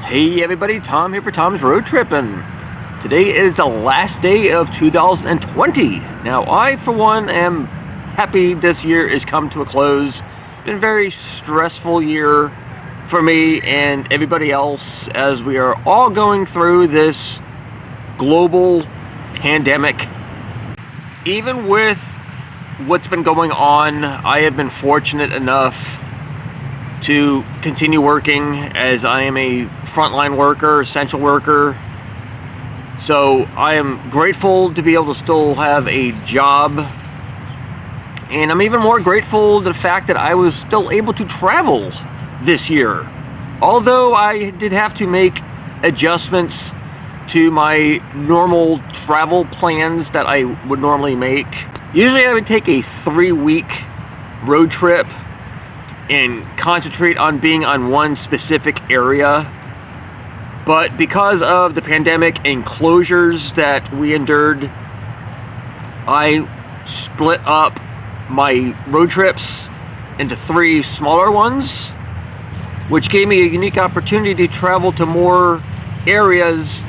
Hey everybody, Tom here for Tom's Road Trippin'. Today is the last day of 2020. Now I, for one, am happy this year is come to a close. It's been a very stressful year for me and everybody else as we are all going through this global pandemic. Even with what's been going on, I have been fortunate enough to continue working as I am a frontline worker, essential worker. So I am grateful to be able to still have a job. And I'm even more grateful to the fact that I was still able to travel this year. Although I did have to make adjustments to my normal travel plans that I would normally make. Usually I would take a 3-week road trip and concentrate on being on one specific area. But because of the pandemic and closures that we endured, I split up my road trips into 3 smaller ones, which gave me a unique opportunity to travel to more areas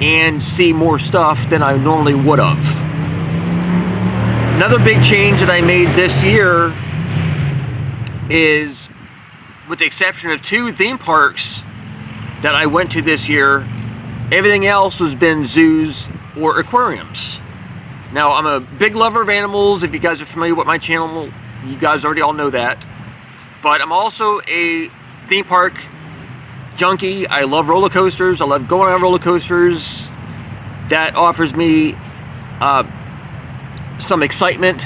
and see more stuff than I normally would have. Another big change that I made this year is, with the exception of 2 theme parks that I went to this year, everything else has been zoos or aquariums. Now, I'm a big lover of animals. If you guys are familiar with my channel, you guys already all know that. But I'm also a theme park junkie. I love roller coasters. I love going on roller coasters. That offers me some excitement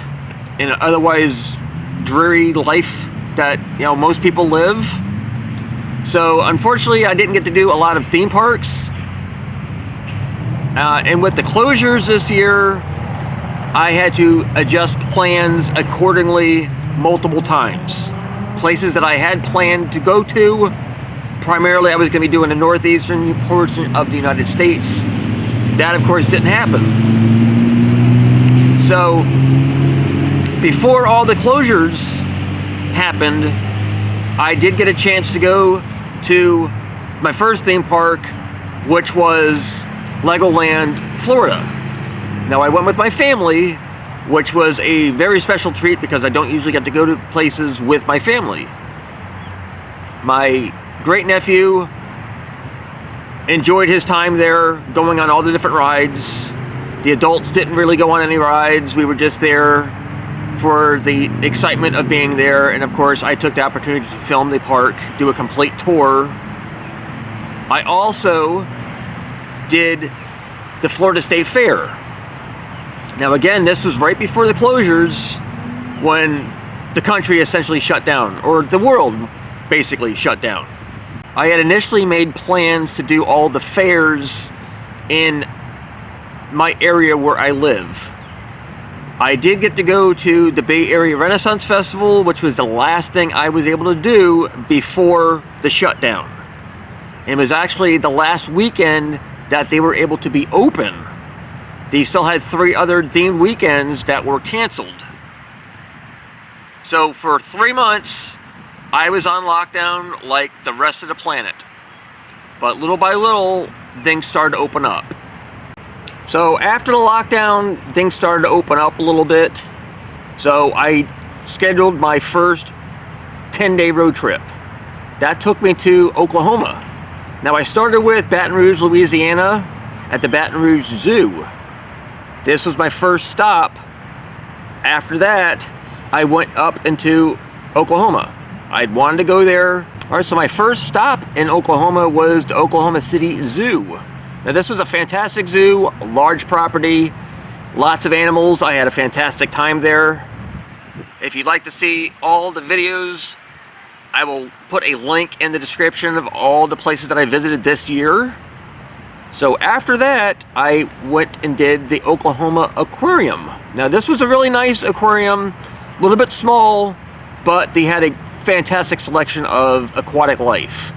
in an otherwise dreary life that most people live. So unfortunately I didn't get to do a lot of theme parks, and with the closures this year I had to adjust plans accordingly multiple times. Places that I had planned to go to, primarily I was going to be doing the northeastern portion of the United States. That of course didn't happen. So before all the closures happened, I did get a chance to go to my first theme park, which was Legoland, Florida. Now I went with my family, which was a very special treat because I don't usually get to go to places with my family. My great nephew enjoyed his time there, going on all the different rides. The adults didn't really go on any rides. We were just there for the excitement of being there, and of course I took the opportunity to film the park, do a complete tour. I also did the Florida State Fair. Now again, this was right before the closures, when the country essentially shut down, or the world basically shut down. I had initially made plans to do all the fairs in my area where I live. I did get to go to the Bay Area Renaissance Festival, which was the last thing I was able to do before the shutdown. It was actually the last weekend that they were able to be open. They still had 3 other themed weekends that were canceled. So for 3 months, I was on lockdown like the rest of the planet. But little by little, things started to open up. So after the lockdown, things started to open up a little bit. So I scheduled my first 10-day road trip. That took me to Oklahoma. Now I started with Baton Rouge, Louisiana at the Baton Rouge Zoo. This was my first stop. After that, I went up into Oklahoma. I'd wanted to go there. All right, so my first stop in Oklahoma was the Oklahoma City Zoo. Now this was a fantastic zoo, a large property, lots of animals. I had a fantastic time there. If you'd like to see all the videos, I will put a link in the description of all the places that I visited this year. So after that, I went and did the Oklahoma Aquarium. Now this was a really nice aquarium, a little bit small, but they had a fantastic selection of aquatic life.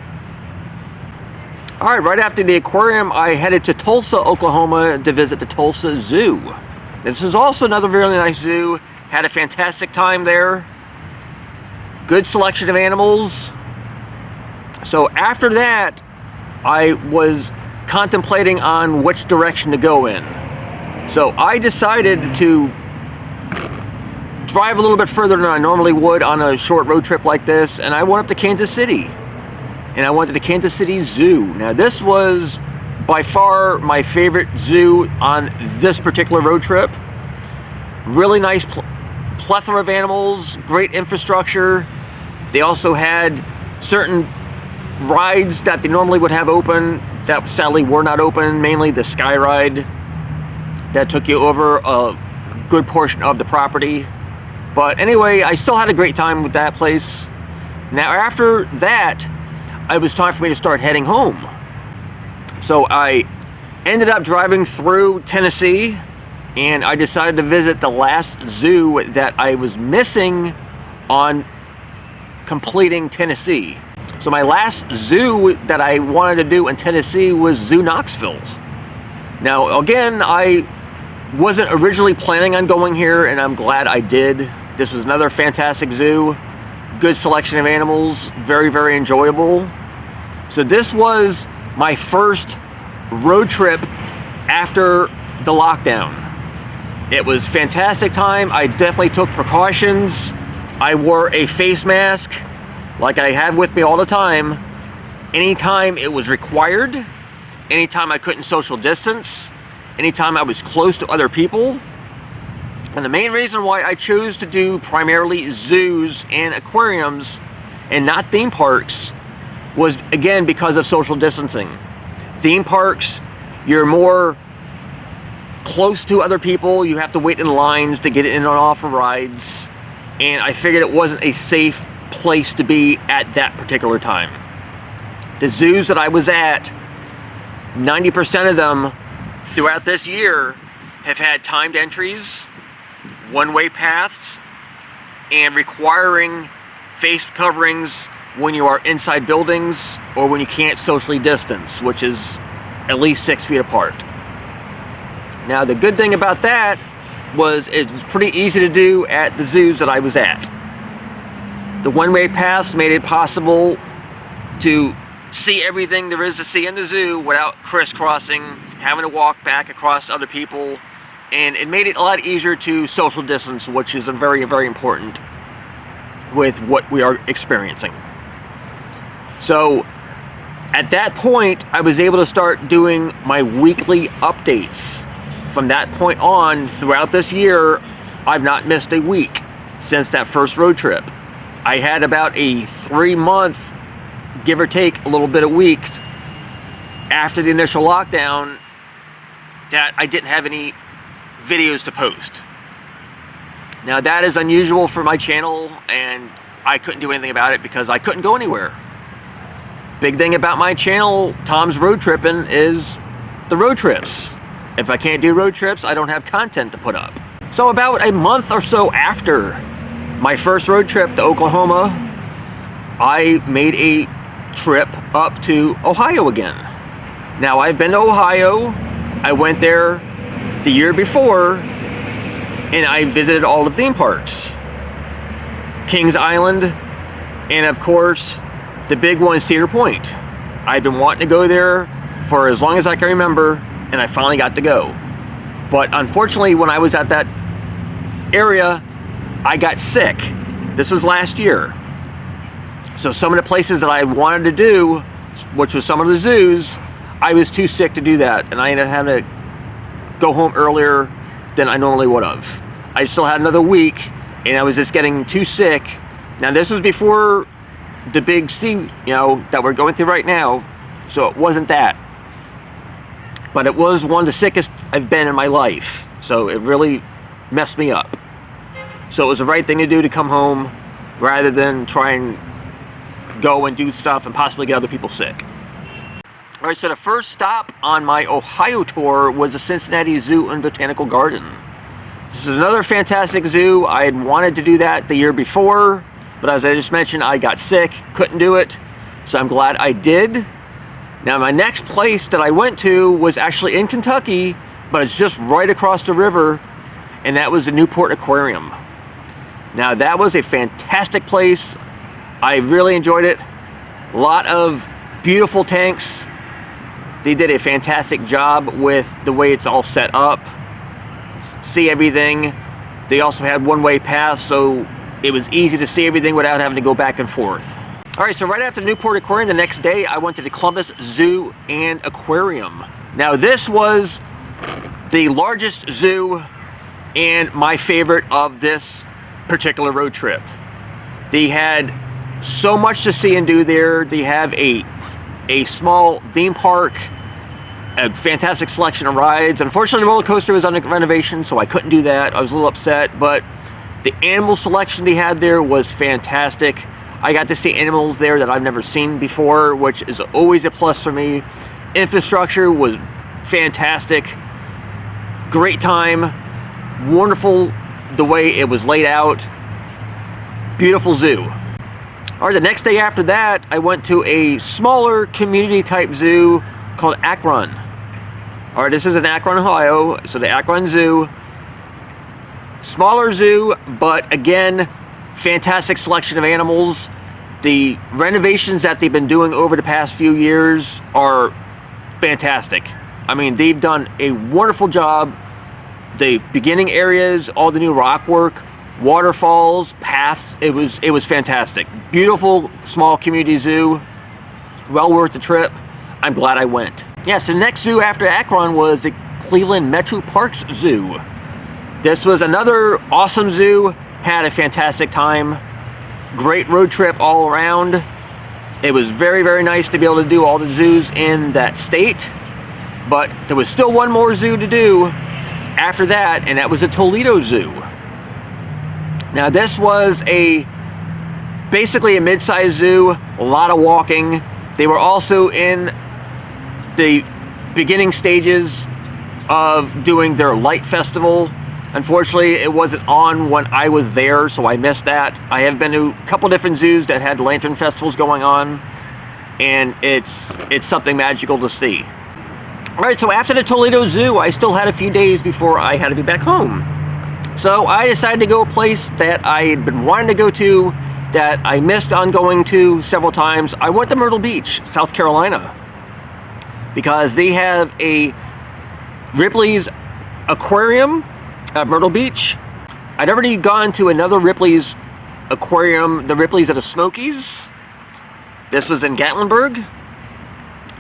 Alright, right after the aquarium, I headed to Tulsa, Oklahoma to visit the Tulsa Zoo. This was also another really nice zoo. Had a fantastic time there. Good selection of animals. So after that, I was contemplating on which direction to go in. So I decided to drive a little bit further than I normally would on a short road trip like this, and I went up to Kansas City. And I went to the Kansas City Zoo. Now this was by far my favorite zoo on this particular road trip. Really nice plethora of animals, great infrastructure. They also had certain rides that they normally would have open that sadly were not open, mainly the Sky Ride that took you over a good portion of the property. But anyway, I still had a great time with that place. Now after that, it was time for me to start heading home. So I ended up driving through Tennessee, and I decided to visit the last zoo that I was missing on completing Tennessee. So my last zoo that I wanted to do in Tennessee was Zoo Knoxville. Now again, I wasn't originally planning on going here, and I'm glad I did. This was another fantastic zoo, good selection of animals, very, very enjoyable. So this was my first road trip after the lockdown. It was fantastic time. I definitely took precautions. I wore a face mask like I had with me all the time. Anytime it was required, anytime I couldn't social distance, anytime I was close to other people. And the main reason why I chose to do primarily zoos and aquariums and not theme parks was, again, because of social distancing. Theme parks, you're more close to other people. You have to wait in lines to get in and off of rides. And I figured it wasn't a safe place to be at that particular time. The zoos that I was at, 90% of them throughout this year have had timed entries, one-way paths, and requiring face coverings when you are inside buildings or when you can't socially distance, which is at least 6 feet apart. Now the good thing about that was it was pretty easy to do at the zoos that I was at. The one-way paths made it possible to see everything there is to see in the zoo without crisscrossing, having to walk back across other people, and it made it a lot easier to social distance, which is very, very important with what we are experiencing. So at that point, I was able to start doing my weekly updates. From that point on, throughout this year, I've not missed a week since that first road trip. I had about a 3-month, give or take a little bit of weeks, after the initial lockdown that I didn't have any videos to post. Now that is unusual for my channel, and I couldn't do anything about it because I couldn't go anywhere. Big thing about my channel, Tom's Road Trippin', is the road trips. If I can't do road trips, I don't have content to put up. So about a month or so after my first road trip to Oklahoma, I made a trip up to Ohio again. Now I've been to Ohio. I went there the year before, and I visited all the theme parks. Kings Island, and of course, the big one, Cedar Point. I've been wanting to go there for as long as I can remember, and I finally got to go. But unfortunately, when I was at that area, I got sick. This was last year. So some of the places that I wanted to do, which was some of the zoos, I was too sick to do that, and I ended up having to go home earlier than I normally would have. I still had another week, and I was just getting too sick. Now this was before the big C, that we're going through right now, so it wasn't that. But it was one of the sickest I've been in my life, so it really messed me up. So it was the right thing to do to come home rather than try and go and do stuff and possibly get other people sick. All right, so the first stop on my Ohio tour was the Cincinnati Zoo and Botanical Garden. This is another fantastic zoo. I had wanted to do that the year before, but as I just mentioned, I got sick, couldn't do it, so I'm glad I did. Now my next place that I went to was actually in Kentucky, but it's just right across the river, and that was the Newport Aquarium. Now that was a fantastic place. I really enjoyed it. A lot of beautiful tanks, They did a fantastic job with the way it's all set up. See everything. They also had one-way pass, so it was easy to see everything without having to go back and forth. All right, so right after Newport Aquarium, the next day, I went to the Columbus Zoo and Aquarium. Now, this was the largest zoo and my favorite of this particular road trip. They had so much to see and do there. They have a small theme park, a fantastic selection of rides. Unfortunately, the roller coaster was under renovation, so I couldn't do that. I was a little upset, but the animal selection they had there was fantastic. I got to see animals there that I've never seen before, which is always a plus for me. Infrastructure was fantastic. Great time. Wonderful the way it was laid out. Beautiful zoo. All right, the next day after that, I went to a smaller community type zoo called Akron. All right, this is in Akron, Ohio, so the Akron Zoo. Smaller zoo, but again, fantastic selection of animals. The renovations that they've been doing over the past few years are fantastic. I mean, they've done a wonderful job. The beginning areas, all the new rock work, waterfalls, paths, it was fantastic. Beautiful small community zoo. Well worth the trip. I'm glad I went. Yeah, so the next zoo after Akron was the Cleveland Metro Parks Zoo. This was another awesome zoo. Had a fantastic time. Great road trip all around. It was very, very nice to be able to do all the zoos in that state. But there was still one more zoo to do after that, and that was the Toledo Zoo. Now this was basically a mid-sized zoo, a lot of walking. They were also in the beginning stages of doing their light festival. Unfortunately, it wasn't on when I was there, so I missed that. I have been to a couple different zoos that had lantern festivals going on, and it's something magical to see. All right, so after the Toledo Zoo, I still had a few days before I had to be back home. So I decided to go a place that I had been wanting to go to, that I missed on going to several times. I went to Myrtle Beach, South Carolina, because they have a Ripley's Aquarium at Myrtle Beach. I'd already gone to another Ripley's Aquarium, the Ripley's at the Smokies. This was in Gatlinburg,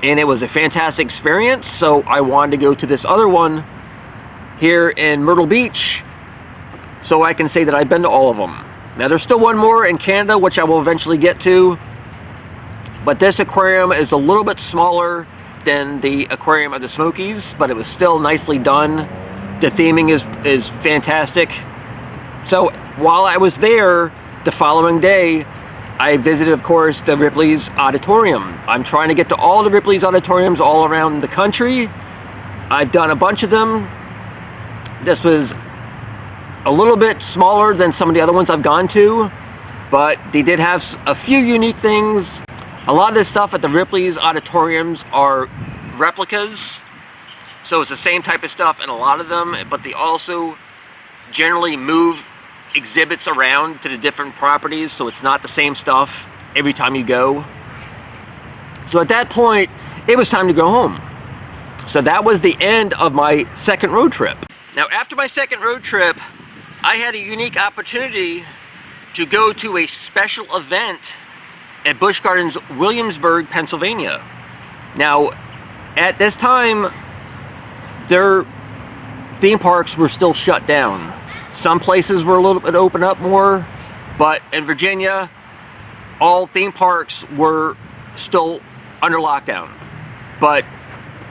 and it was a fantastic experience, so I wanted to go to this other one here in Myrtle Beach, so I can say that I've been to all of them. Now there's still one more in Canada, which I will eventually get to, but this aquarium is a little bit smaller than the aquarium of the Smokies, but it was still nicely done. The theming is fantastic. So while I was there, the following day, I visited, of course, the Ripley's Auditorium. I'm trying to get to all the Ripley's Auditoriums all around the country. I've done a bunch of them. This was a little bit smaller than some of the other ones I've gone to, but they did have a few unique things. A lot of this stuff at the Ripley's Auditoriums are replicas, so it's the same type of stuff in a lot of them, but they also generally move exhibits around to the different properties, so it's not the same stuff every time you go. So at that point, it was time to go home. So that was the end of my second road trip. Now after my second road trip, I had a unique opportunity to go to a special event at Busch Gardens, Williamsburg, Pennsylvania. Now, at this time, their theme parks were still shut down. Some places were a little bit open up more, but in Virginia, all theme parks were still under lockdown. But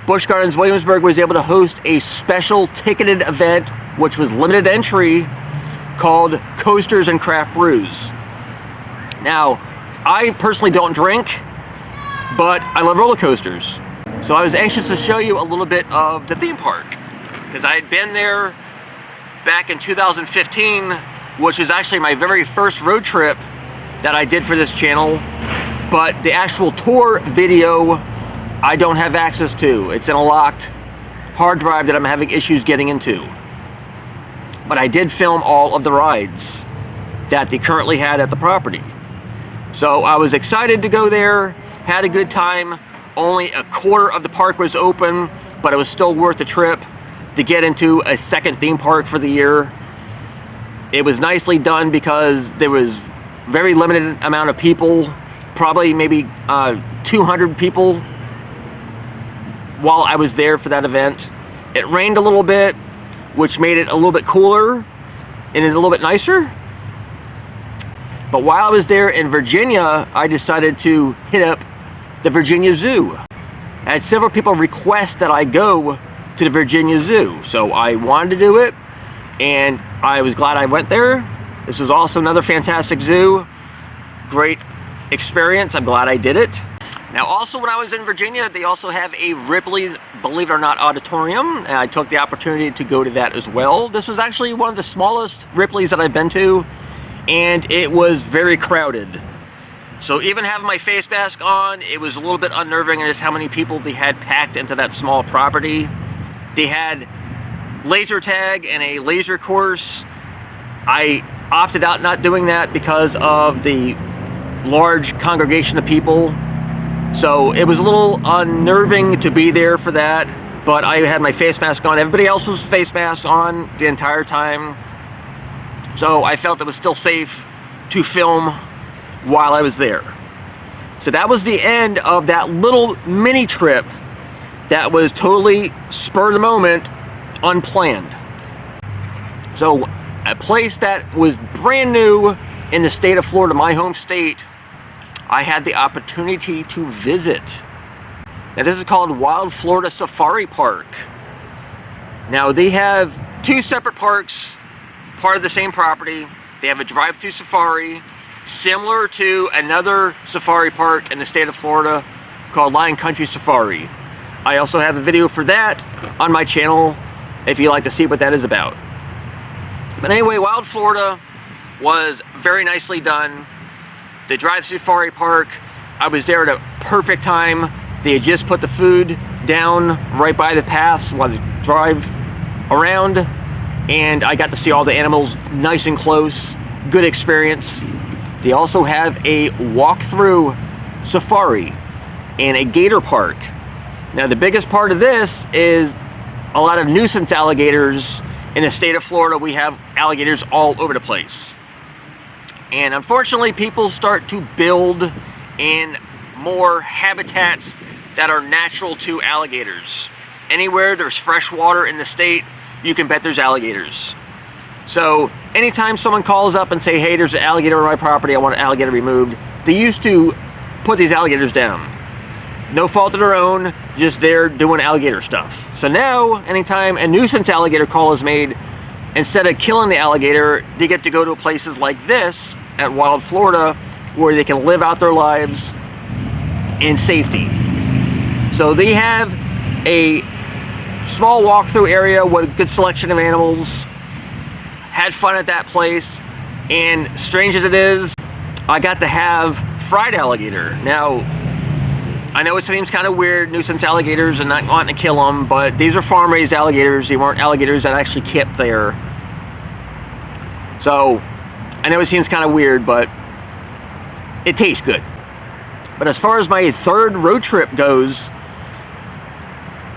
Busch Gardens Williamsburg was able to host a special ticketed event, which was limited entry, called Coasters and Craft Brews. Now, I personally don't drink, but I love roller coasters. So I was anxious to show you a little bit of the theme park, because I had been there back in 2015, which was actually my very first road trip that I did for this channel, but the actual tour video I don't have access to. It's in a locked hard drive that I'm having issues getting into. But I did film all of the rides that they currently had at the property. So I was excited to go there, had a good time. only a quarter of the park was open, but it was still worth the trip to get into a second theme park for the year. It was nicely done because there was very limited amount of people, probably maybe 200 people while I was there for that event. It rained a little bit, which made it a little bit cooler and a little bit nicer. But while I was there in Virginia, I decided to hit up the Virginia Zoo. I had several people request that I go to the Virginia Zoo, so I wanted to do it, and I was glad I went there. This was also another fantastic zoo. Great experience. I'm glad I did it. Now, also when I was in Virginia, they also have a Ripley's Believe It or Not auditorium, and I took the opportunity to go to that as well. This was actually one of the smallest Ripley's that I've been to, and it was very crowded. So even having my face mask on, it was a little bit unnerving just how many people they had packed into that small property. They had laser tag and a laser course. I opted out not doing that because of the large congregation of people. So it was a little unnerving to be there for that, but I had my face mask on. Everybody else was face mask on the entire time. So I felt it was still safe to film while I was there. So that was the end of that little mini trip that was totally spur of the moment, unplanned. So a place that was brand new in the state of Florida, my home state, I had the opportunity to visit. Now this is called Wild Florida Safari Park. Now they have two separate parks, part of the same property. They have a drive-through safari, similar to another safari park in the state of Florida called Lion Country Safari. I also have a video for that on my channel if you'd like to see what that is about. But anyway, Wild Florida was very nicely done. The drive-through safari park, I was there at a perfect time. They had just put the food down right by the paths while I drive around, and I got to see all the animals nice and close. Good experience. They also have a walk-through safari and a gator park. Now the biggest part of this is a lot of nuisance alligators. In the state of Florida, we have alligators all over the place. And unfortunately, people start to build in more habitats that are natural to alligators. Anywhere there's fresh water in the state, you can bet there's alligators. So anytime someone calls up and say, hey, there's an alligator on my property, I want an alligator removed, they used to put these alligators down. No fault of their own, just there doing alligator stuff. So now, anytime a nuisance alligator call is made, instead of killing the alligator, they get to go to places like this at Wild Florida where they can live out their lives in safety. So they have a small walkthrough area with a good selection of animals. Had fun at that place, and strange as it is, I got to have fried alligator. Now, I know it seems kind of weird, nuisance alligators and not wanting to kill them, but these are farm-raised alligators. They weren't alligators that actually kept there. So, I know it seems kind of weird, but it tastes good. But as far as my third road trip goes,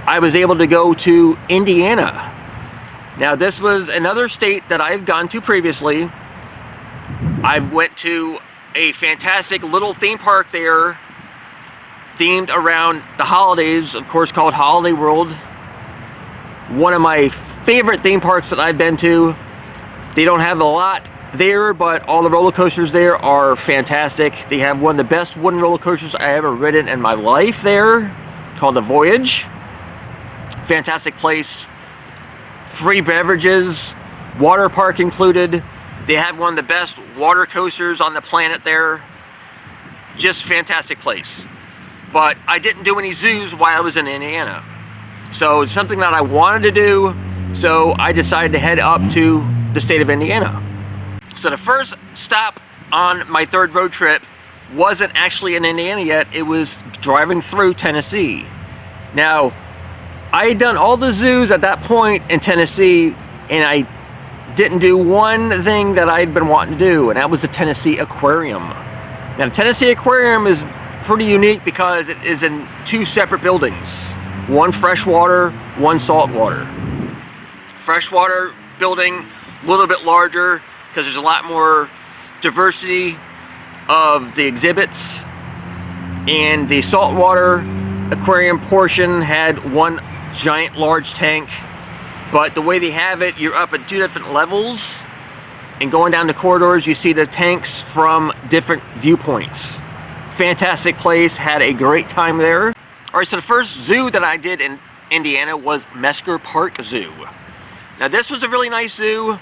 I was able to go to Indiana. Now, this was another state that I've gone to previously. I went to a fantastic little theme park there, themed around the holidays, of course, called Holiday World. One of my favorite theme parks that I've been to. They don't have a lot there, but all the roller coasters there are fantastic. They have one of the best wooden roller coasters I ever ridden in my life there, called the Voyage. Fantastic place. Free beverages, water park included. They have one of the best water coasters on the planet there. Just fantastic place. But I didn't do any zoos while I was in Indiana. So it's something that I wanted to do, so I decided to head up to the state of Indiana. So the first stop on my third road trip wasn't actually in Indiana yet, it was driving through Tennessee. Now, I had done all the zoos at that point in Tennessee, and I didn't do one thing that I'd been wanting to do, and that was the Tennessee Aquarium. Now, the Tennessee Aquarium is pretty unique because it is in 2 separate buildings. One freshwater, one saltwater. Freshwater building, a little bit larger because there's a lot more diversity of the exhibits. And the saltwater aquarium portion had one giant large tank, but the way they have it, you're up at 2 different levels, and going down the corridors you see the tanks from different viewpoints. Fantastic place, had a great time there. Alright, so the first zoo that I did in Indiana was Mesker Park Zoo. Now this was a really nice zoo,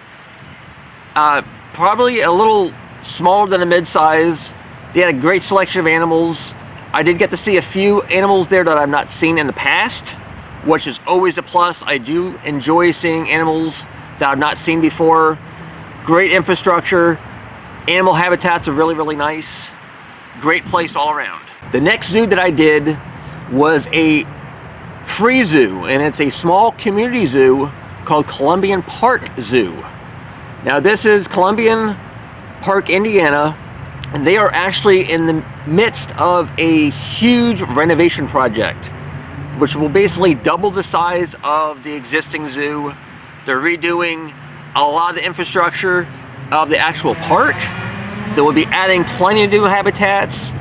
probably a little smaller than a mid-size. They had a great selection of animals. I did get to see a few animals there that I've not seen in the past, which is always a plus. I do enjoy seeing animals that I've not seen before. Great infrastructure. Animal habitats are really, really nice. Great place all around. The next zoo that I did was a free zoo, and it's a small community zoo called Columbian Park Zoo. Now this is Columbian Park, Indiana, and they are actually in the midst of a huge renovation project, which will basically double the size of the existing zoo. They're redoing a lot of the infrastructure of the actual park. They will be adding plenty of new habitats,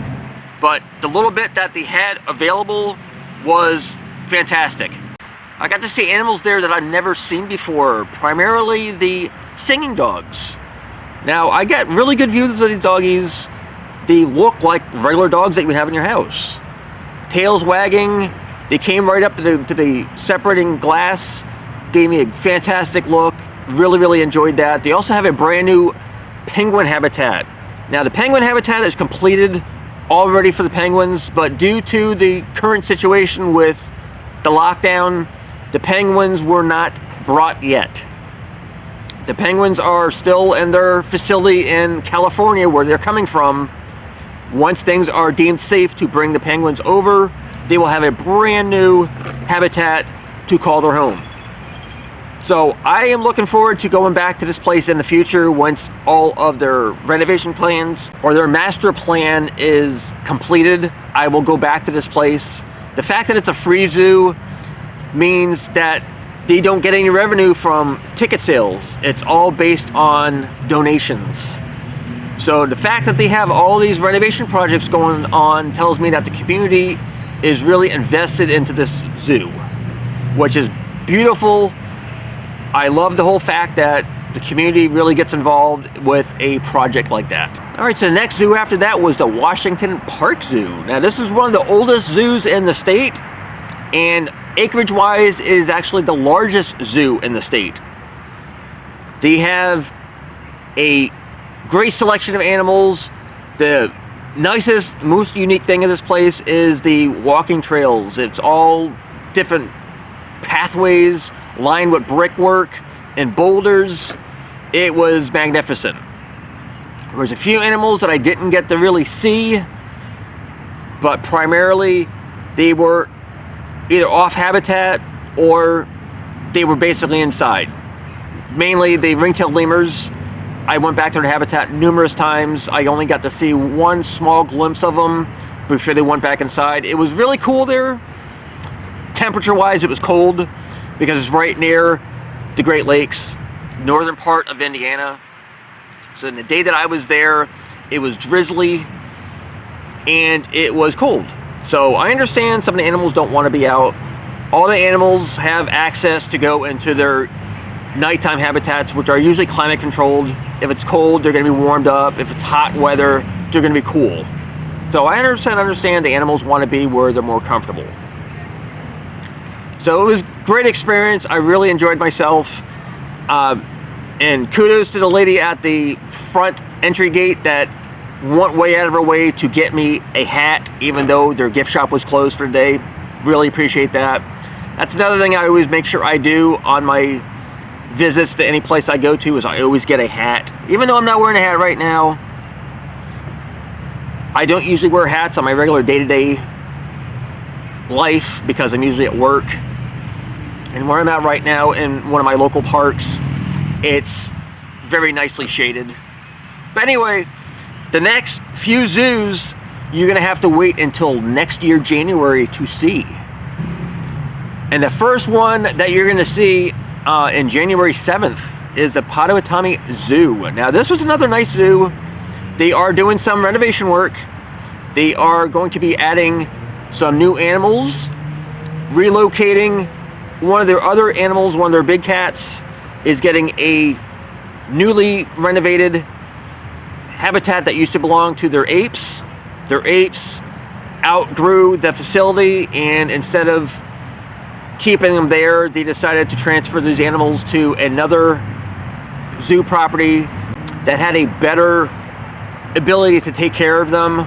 but the little bit that they had available was fantastic. I got to see animals there that I've never seen before, primarily the singing dogs. Now, I got really good views of these doggies. They look like regular dogs that you would have in your house. Tails wagging, they came right up to the separating glass, gave me a fantastic look. Really, really enjoyed that. They also have a brand new penguin habitat. Now, the penguin habitat is completed already for the penguins, but due to the current situation with the lockdown, the penguins were not brought yet. The penguins are still in their facility in California where they're coming from. Once things are deemed safe to bring the penguins over, they will have a brand new habitat to call their home. So I am looking forward to going back to this place in the future once all of their renovation plans or their master plan is completed. I will go back to this place. The fact that it's a free zoo means that they don't get any revenue from ticket sales. It's all based on donations. So the fact that they have all these renovation projects going on tells me that the community is really invested into this zoo, which is beautiful. I love the whole fact that the community really gets involved with a project like that. All right, so the next zoo after that was the Washington Park Zoo. Now this is one of the oldest zoos in the state, and acreage-wise is actually the largest zoo in the state. They have a great selection of animals. The nicest, most unique thing of this place is the walking trails. It's all different pathways lined with brickwork and boulders. It was magnificent. There was a few animals that I didn't get to really see, but primarily they were either off habitat or they were basically inside. Mainly the ring-tailed lemurs. I went back to their habitat numerous times. I only got to see one small glimpse of them before they went back inside. It was really cool there. Temperature-wise, it was cold because it's right near the Great Lakes, northern part of Indiana. So in the day that I was there, it was drizzly and it was cold. So I understand some of the animals don't want to be out. All the animals have access to go into their nighttime habitats, which are usually climate controlled. If it's cold, they're going to be warmed up. If it's hot weather, they're going to be cool. So I understand the animals want to be where they're more comfortable. So it was a great experience. I really enjoyed myself. And kudos to the lady at the front entry gate that went way out of her way to get me a hat, even though their gift shop was closed for the day. Really appreciate that. That's another thing I always make sure I do on my visits to any place I go to, is I always get a hat. Even though I'm not wearing a hat right now, I don't usually wear hats on my regular day-to-day life because I'm usually at work. And where I'm at right now in one of my local parks, it's very nicely shaded. But anyway, the next few zoos you're going to have to wait until next year, January, to see. And the first one that you're going to see in January 7th is the Potawatomi Zoo. Now, this was another nice zoo. They are doing some renovation work. They are going to be adding some new animals, relocating one of their other animals. One of their big cats is getting a newly renovated habitat that used to belong to their apes. Their apes outgrew the facility, and instead of keeping them there, they decided to transfer these animals to another zoo property that had a better ability to take care of them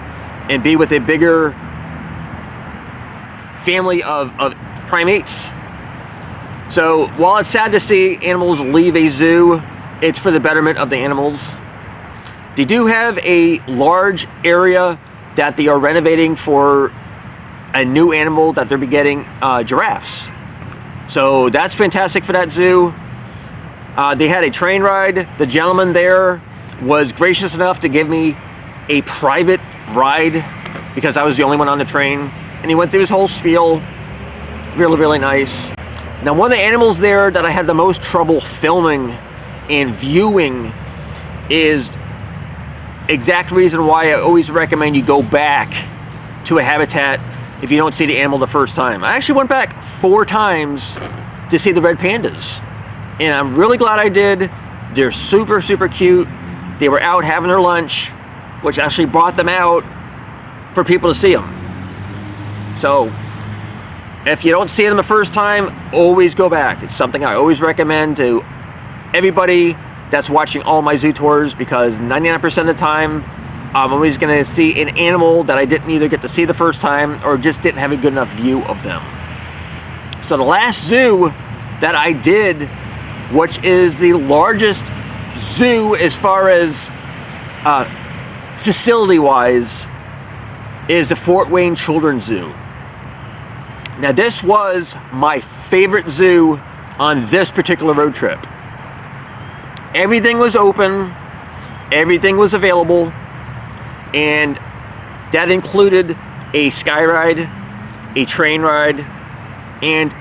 and be with a bigger family of primates. So while it's sad to see animals leave a zoo, it's for the betterment of the animals. They do have a large area that they are renovating for a new animal that they're getting, giraffes. So that's fantastic for that zoo. They had a train ride. The gentleman there was gracious enough to give me a private ride because I was the only one on the train. And he went through his whole spiel. Really, really nice. Now, one of the animals there that I had the most trouble filming and viewing is exact reason why I always recommend you go back to a habitat if you don't see the animal the first time. I actually went back 4 times to see the red pandas, and I'm really glad I did. They're super, super cute. They were out having their lunch, which actually brought them out for people to see them. So if you don't see them the first time, always go back. It's something I always recommend to everybody that's watching all my zoo tours, because 99% of the time I'm always going to see an animal that I didn't either get to see the first time or just didn't have a good enough view of them. So the last zoo that I did, which is the largest zoo as far as facility wise, is the Fort Wayne Children's Zoo. Now, this was my favorite zoo on this particular road trip. Everything was open, everything was available, and that included a sky ride, a train ride, and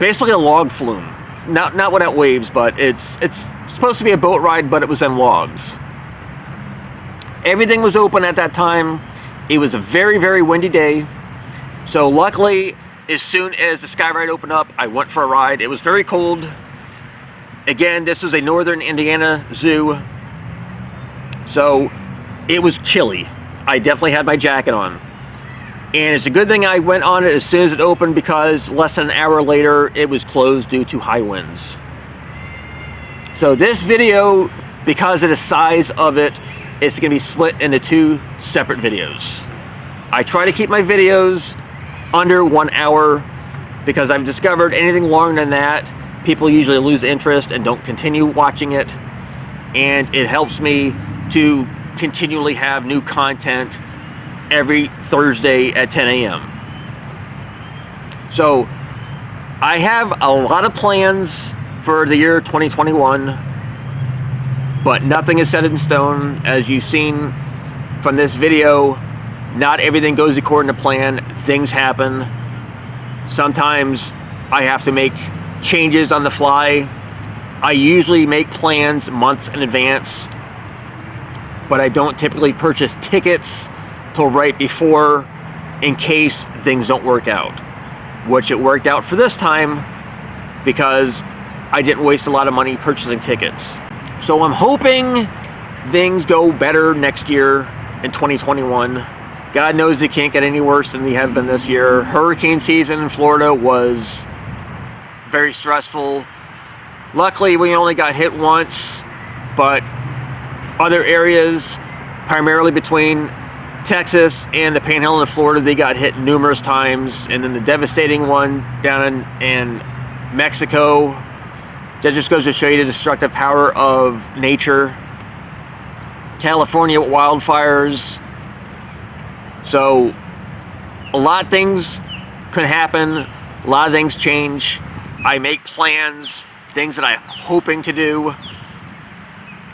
basically a log flume. Not without waves, but it's supposed to be a boat ride, but it was on logs. Everything was open at that time. It was a very, very windy day. So luckily, as soon as the sky ride opened up, I went for a ride. It was very cold. Again, this was a northern Indiana zoo, so it was chilly. I definitely had my jacket on. And it's a good thing I went on it as soon as it opened, because less than an hour later, it was closed due to high winds. So this video, because of the size of it, it's going to be split into 2 separate videos. I try to keep my videos under 1 hour, because I've discovered anything longer than that, people usually lose interest and don't continue watching it. And it helps me to continually have new content every Thursday at 10 a.m. So I have a lot of plans for the year 2021, but nothing is set in stone. As you've seen from this video, not everything goes according to plan. Things happen. Sometimes I have to make changes on the fly. I usually make plans months in advance, but I don't typically purchase tickets till right before, in case things don't work out, which it worked out for this time because I didn't waste a lot of money purchasing tickets. So I'm hoping things go better next year in 2021. God knows they can't get any worse than they have been this year. Hurricane season in Florida was very stressful. Luckily, we only got hit once, but other areas, primarily between Texas and the Panhandle of Florida, they got hit numerous times. And then the devastating one down in Mexico, that just goes to show you the destructive power of nature. California wildfires. So a lot of things could happen, a lot of things change. I make plans, things that I'm hoping to do,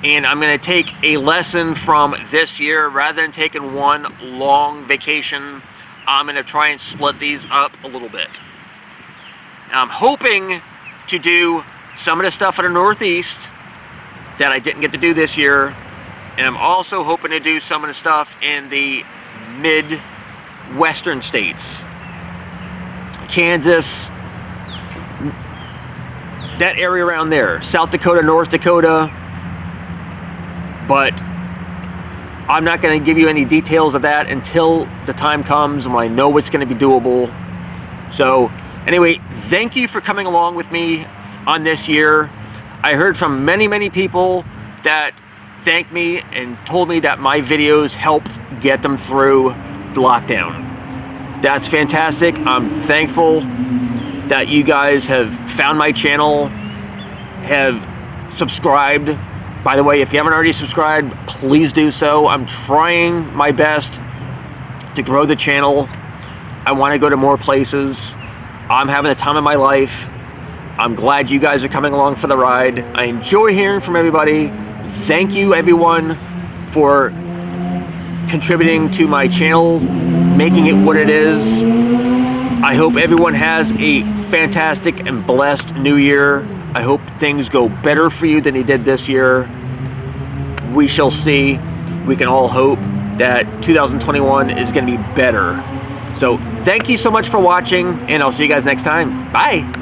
And I'm going to take a lesson from this year. Rather than taking one long vacation, I'm going to try and split these up a little bit. I'm hoping to do some of the stuff in the Northeast that I didn't get to do this year. And I'm also hoping to do some of the stuff in the Midwestern states. Kansas, that area around there. South Dakota, North Dakota. But I'm not going to give you any details of that until the time comes when I know what's going to be doable. So anyway, thank you for coming along with me on this year. I heard from many people that thanked me and told me that my videos helped get them through the lockdown. That's fantastic. I'm thankful that you guys have found my channel, have subscribed. By the way, if you haven't already subscribed, please do so. I'm trying my best to grow the channel. I want to go to more places. I'm having the time of my life. I'm glad you guys are coming along for the ride. I enjoy hearing from everybody. Thank you, everyone, for contributing to my channel, making it what it is. I hope everyone has a fantastic and blessed new year. I hope things go better for you than they did this year. We shall see. We can all hope that 2021 is going to be better. So thank you so much for watching, and I'll see you guys next time. Bye.